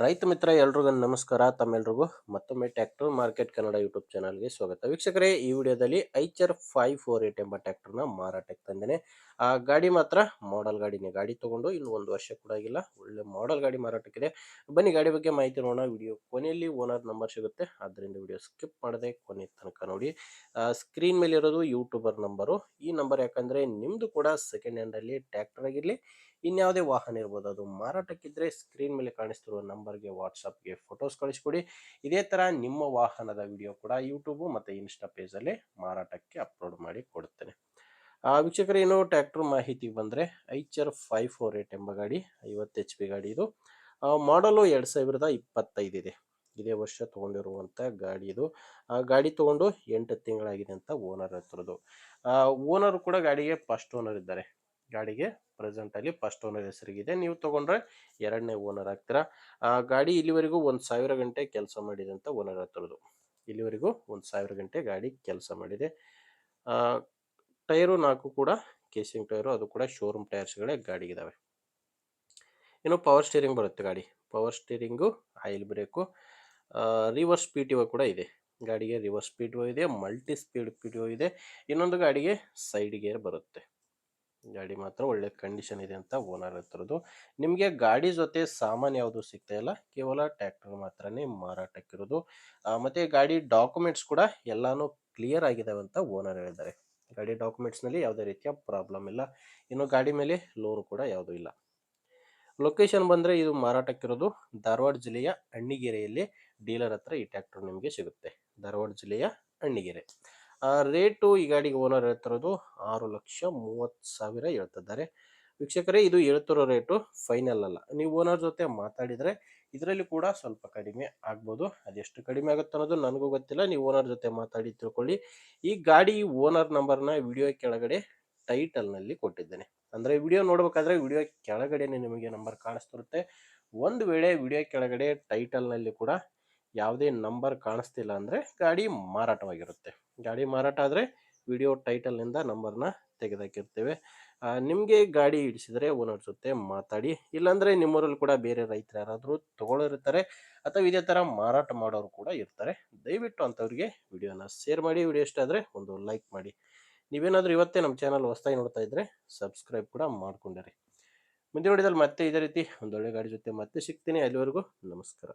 ರೈತ ಮಿತ್ರ ಎಲ್ರಿಗೂ ನಮಸ್ಕಾರ. ತಮ್ಮೆಲ್ರಿಗೂ ಮತ್ತೊಮ್ಮೆ ಟ್ರ್ಯಾಕ್ಟರ್ ಮಾರ್ಕೆಟ್ ಕನ್ನಡ ಯೂಟ್ಯೂಬ್ ಚಾನಲ್ಗೆ ಸ್ವಾಗತ. ವೀಕ್ಷಕರೇ, ಈ ವಿಡಿಯೋದಲ್ಲಿ ಐಚರ್ 548 ಎಂಬ ಟ್ರ್ಯಾಕ್ಟರ್ನ ಮಾರಾಟಕ್ಕೆ ತಂದೇನೆ. ಆ ಗಾಡಿ ಮಾತ್ರ ಮಾಡೆಲ್ ಗಾಡಿನೇ. ಗಾಡಿ ತಗೊಂಡು ಇನ್ನು ಒಂದು ವರ್ಷ ಕೂಡ ಆಗಿಲ್ಲ. ಒಳ್ಳೆ ಮಾಡೆಲ್ ಗಾಡಿ ಮಾರಾಟಕ್ಕಿದೆ. ಬನ್ನಿ ಗಾಡಿ ಬಗ್ಗೆ ಮಾಹಿತಿ ನೋಡೋಣ. ವಿಡಿಯೋ ಕೊನೆಯಲ್ಲಿ ಓನರ್ ನಂಬರ್ ಸಿಗುತ್ತೆ, ಆದ್ದರಿಂದ ವಿಡಿಯೋ ಸ್ಕಿಪ್ ಮಾಡದೆ ಕೊನೆ ತನಕ ನೋಡಿ. ಸ್ಕ್ರೀನ್ ಮೇಲೆ ಇರೋದು ಯೂಟ್ಯೂಬರ್ ನಂಬರು. ಈ ನಂಬರ್ ಯಾಕಂದ್ರೆ ನಿಮ್ದು ಕೂಡ ಸೆಕೆಂಡ್ ಹ್ಯಾಂಡ್ ಅಲ್ಲಿ ಟ್ರ್ಯಾಕ್ಟರ್ ಆಗಿರಲಿ, ಇನ್ಯಾವುದೇ ವಾಹನ ಇರ್ಬೋದು, ಅದು ಮಾರಾಟಕ್ಕಿದ್ರೆ ಸ್ಕ್ರೀನ್ ಮೇಲೆ ಕಾಣಿಸ್ತಿರುವ ನಂಬರ್ಗೆ ವಾಟ್ಸಪ್ಗೆ ಫೋಟೋಸ್ ಕಳಿಸ್ಕೊಡಿ. ಇದೇ ತರ ನಿಮ್ಮ ವಾಹನದ ವಿಡಿಯೋ ಕೂಡ ಯೂಟ್ಯೂಬ್ ಮತ್ತೆ ಇನ್ಸ್ಟಾ ಪೇಜಲ್ಲಿ ಮಾರಾಟಕ್ಕೆ ಅಪ್ಲೋಡ್ ಮಾಡಿ ಕೊಡುತ್ತೇನೆ. ವೀಕ್ಷಕರೇ, ಏನು ಟ್ರ್ಯಾಕ್ಟರ್ ಮಾಹಿತಿ ಬಂದ್ರೆ ಐಚರ್ 548 ಎಂಬ ಗಾಡಿ 50 HP ಗಾಡಿ. ಇದು ಮಾಡಲು 2025 ಇದೆ. ಇದೇ ವರ್ಷ ತಗೊಂಡಿರುವಂತ ಗಾಡಿ ಇದು. ಗಾಡಿ ತಗೊಂಡು 8 ತಿಂಗಳಾಗಿದೆ ಅಂತ ಓನರ್ ಹತ್ರದು. ಓನರ್ ಕೂಡ ಗಾಡಿಗೆ ಫಸ್ಟ್ ಓನರ್ ಇದ್ದಾರೆ. ಗಾಡಿಗೆ ಪ್ರೆಸೆಂಟ್ ಅಲ್ಲಿ ಫಸ್ಟ್ ಓನರ್ ಹೆಸರಿಗಿದೆ. ನೀವು ತಗೊಂಡ್ರೆ ಎರಡನೇ ಓನರ್ ಆಗ್ತೀರಾ. ಗಾಡಿ ಇಲ್ಲಿವರೆಗೂ 1000 ಗಂಟೆ ಕೆಲಸ ಮಾಡಿದೆ ಅಂತ ಓನರ್ ಹತ್ರದು. ಇಲ್ಲಿವರೆಗೂ 1000 ಗಂಟೆ ಗಾಡಿ ಕೆಲಸ ಮಾಡಿದೆ. ಟೈರು 4 ಕೂಡ ಕೇಸಿಂಗ್ ಟೈರು, ಅದು ಕೂಡ ಶೋರೂಮ್ ಟೈರ್ಸ್ಗಳೇ ಗಾಡಿಗಿದಾವೆ. ಇನ್ನು ಪವರ್ ಸ್ಟೀರಿಂಗ್ ಬರುತ್ತೆ ಗಾಡಿ. Power steering, oil brake, reverse P T O ಕೂಡ ಇದೆ. ಗಾಡಿಗೆ ರಿವರ್ಸ್ ಪಿ ಟಿ ಒ ಇದೆ, multi speed P T O ಇದೆ. ಇನ್ನೊಂದು ಗಾಡಿಗೆ ಸೈಡ್ ಗೇರ್ ಬರುತ್ತೆ. ಗಾಡಿ ಮಾತ್ರ ಒಳ್ಳೆ ಕಂಡೀಷನ್ ಇದೆ ಅಂತ ಓನರ್ ಹತ್ರದ್ದು. ನಿಮಗೆ ಗಾಡಿ ಜೊತೆ ಸಾಮಾನು ಯಾವುದು ಸಿಗ್ತಾ ಇಲ್ಲ, ಕೇವಲ ಟ್ರ್ಯಾಕ್ಟರ್ ಮಾತ್ರನೇ ಮಾರಾಟಕ್ಕಿರೋದು. ಮತ್ತೆ ಗಾಡಿ ಡಾಕ್ಯುಮೆಂಟ್ಸ್ ಕೂಡ ಎಲ್ಲಾನು ಕ್ಲಿಯರ್ ಆಗಿದಾವೆ ಅಂತ ಓನರ್ ಹೇಳಿದ್ದಾರೆ. ಗಾಡಿ ಡಾಕ್ಯುಮೆಂಟ್ಸ್ ನಲ್ಲಿ ಯಾವುದೇ ರೀತಿಯ ಪ್ರಾಬ್ಲಮ್ ಇಲ್ಲ. ಇನ್ನು ಗಾಡಿ ಮೇಲೆ ಲೋನ್ ಕೂಡ ಯಾವುದೂ ಇಲ್ಲ. ಲೊಕೇಶನ್ ಬಂದ್ರೆ ಇದು ಮಾರಾಟಕ್ಕಿರೋದು ಧಾರವಾಡ ಜಿಲ್ಲೆಯ ಅಣ್ಣಿಗೇರಿಯಲ್ಲಿ ಡೀಲರ್ ಹತ್ರ ಈ ಟ್ರ್ಯಾಕ್ಟರ್ ನಿಮಗೆ ಸಿಗುತ್ತೆ. ಧಾರವಾಡ ಜಿಲ್ಲೆಯ ಅಣ್ಣಿಗೇರಿ. ರೇಟು ಈ ಗಾಡಿಗೆ ಓನರ್ ಹೇಳ್ತಿರೋದು 6,30,000 ಹೇಳ್ತಿದ್ದಾರೆ. ವೀಕ್ಷಕರೇ, ಇದು ಹೇಳ್ತಿರೋ ರೇಟು ಫೈನಲ್ ಅಲ್ಲ. ನೀವು ಓನರ್ ಜೊತೆ ಮಾತಾಡಿದ್ರೆ ಇದರಲ್ಲಿ ಕೂಡ ಸ್ವಲ್ಪ ಕಡಿಮೆ ಆಗ್ಬೋದು. ಅದೆಷ್ಟು ಕಡಿಮೆ ಆಗುತ್ತೆ ಅನ್ನೋದು ನನಗೂ ಗೊತ್ತಿಲ್ಲ. ನೀವು ಓನರ್ ಜೊತೆ ಮಾತಾಡಿ ತಿಳ್ಕೊಳ್ಳಿ. ಈ ಗಾಡಿ ಓನರ್ ನಂಬರ್ನ ವಿಡಿಯೋ ಕೆಳಗಡೆ ಟೈಟಲ್ ನಲ್ಲಿ ಕೊಟ್ಟಿದ್ದೇನೆ. ಅಂದ್ರೆ ವಿಡಿಯೋ ನೋಡ್ಬೇಕಾದ್ರೆ ವಿಡಿಯೋ ಕೆಳಗಡೆನೆ ನಿಮಗೆ ನಂಬರ್ ಕಾಣಿಸ್ತಿರುತ್ತೆ. ಒಂದು ವೇಳೆ ವಿಡಿಯೋ ಕೆಳಗಡೆ ಟೈಟಲ್ ನಲ್ಲಿ ಕೂಡ ಯಾವುದೇ ನಂಬರ್ ಕಾಣಿಸ್ತಿಲ್ಲ ಅಂದ್ರೆ ಗಾಡಿ ಮಾರಾಟವಾಗಿರುತ್ತೆ. ಗಾಡಿ ಮಾರಾಟ ಆದ್ರೆ ವಿಡಿಯೋ ಟೈಟಲ್ ನಿಂದ ನಂಬರ್ನ ತೆಗೆದಾಕಿರ್ತೇವೆ. ನಿಮ್ಗೆ ಗಾಡಿ ಹಿಡಿಸಿದ್ರೆ ಓನರ್ ಜೊತೆ ಮಾತಾಡಿ. ಇಲ್ಲಾಂದ್ರೆ ನಿಮ್ಮೂರಲ್ಲಿ ಕೂಡ ಬೇರೆ ರೈತರು ಯಾರಾದರೂ ತಗೊಳ್ಳೋರಿರ್ತಾರೆ ಅಥವಾ ಇದೇ ತರ ಮಾರಾಟ ಮಾಡೋರು ಕೂಡ ಇರ್ತಾರೆ. ದಯವಿಟ್ಟು ಅಂತವ್ರಿಗೆ ವಿಡಿಯೋನ ಶೇರ್ ಮಾಡಿ. ವಿಡಿಯೋ ಇಷ್ಟ ಆದ್ರೆ ಒಂದು ಲೈಕ್ ಮಾಡಿ. ನೀವೇನಾದ್ರೂ ಇವತ್ತೇ ನಮ್ಮ ಚಾನಲ್ ಹೊಸದಾಗಿ ನೋಡ್ತಾ ಇದ್ರೆ ಸಬ್ಸ್ಕ್ರೈಬ್ ಕೂಡ ಮಾಡ್ಕೊಂಡಿರಿ. ಮುಂದಿನ ವಿಡಿಯೋದಲ್ಲಿ ಮತ್ತೆ ಇದೇ ರೀತಿ ಒಂದೊಳ್ಳೆ ಗಾಡಿ ಜೊತೆ ಮತ್ತೆ ಸಿಗ್ತೀನಿ. ಅಲ್ಲಿವರೆಗೂ ನಮಸ್ಕಾರ.